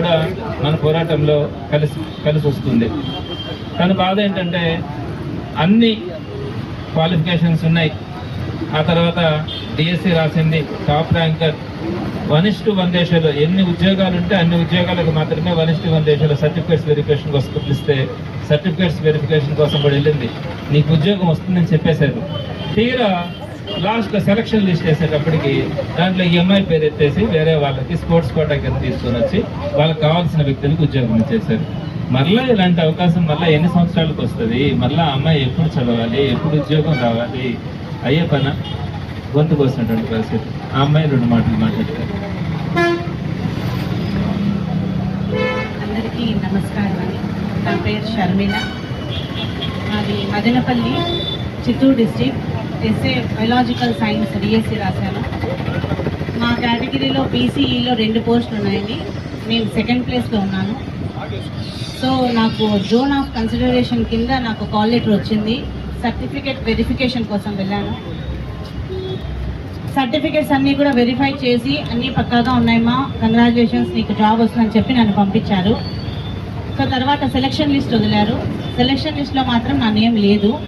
కూడా మన పోరాటంలో కలిసి వస్తుంది. కానీ బాధ ఏంటంటే అన్ని క్వాలిఫికేషన్స్ ఉన్నాయి. ఆ తర్వాత డిఎస్సి రాసింది, టాప్ ర్యాంకర్, 1:1 రేషియోలో ఎన్ని ఉద్యోగాలు ఉంటే అన్ని ఉద్యోగాలకు మాత్రమే 1:1 రేషియోలో సర్టిఫికేట్స్ వెరిఫికేషన్ కోసం పిలిస్తే సర్టిఫికేట్స్ వెరిఫికేషన్ కోసం కూడా వెళ్ళింది. నీకు ఉద్యోగం వస్తుందని చెప్పేశారు. తీరా లాస్ట్లో సెలక్షన్ లిస్ట్ వేసేటప్పటికి దాంట్లో ఎంఐ పేరు ఎత్తేసి వేరే వాళ్ళకి స్పోర్ట్స్ కోటా కింద తీసుకొని వచ్చి వాళ్ళకి కావాల్సిన వ్యక్తులకు ఉద్యోగం ఇచ్చేశారు. మళ్ళీ ఇలాంటి అవకాశం మళ్ళీ ఎన్ని సంవత్సరాలకు వస్తుంది? మళ్ళీ అమ్మాయి ఎప్పుడు చదవాలి, ఎప్పుడు ఉద్యోగం రావాలి? అయ్యే పని గొంతు కోసినటువంటి పరిస్థితి. ఆ అమ్మాయి 2 మాటలు మాట్లాడతారు. అందరికీ నమస్కారం అండి. నా పేరు షర్మిల. అది Madanapalle, Chittoor district. SA biological science DSC రాశాను. మా కేటగిరీలో బీసీఈలో 2 పోస్టులు ఉన్నాయండి. నేను 2nd ప్లేస్లో ఉన్నాను. సో నాకు జోన్ ఆఫ్ కన్సిడరేషన్ కింద నాకు కాల్ లెటర్ వచ్చింది. సర్టిఫికేట్ వెరిఫికేషన్ కోసం వెళ్ళాను. సర్టిఫికేట్స్ అన్నీ కూడా వెరిఫై చేసి అన్నీ పక్కాగా ఉన్నాయమ్మా, కంగ్రాచులేషన్స్, నీకు జాబ్ వస్తుందని చెప్పి నన్ను పంపించారు. సో తర్వాత సెలక్షన్ లిస్ట్ వదిలారు. సెలక్షన్ లిస్ట్లో మాత్రం నా నేమ్ లేదు.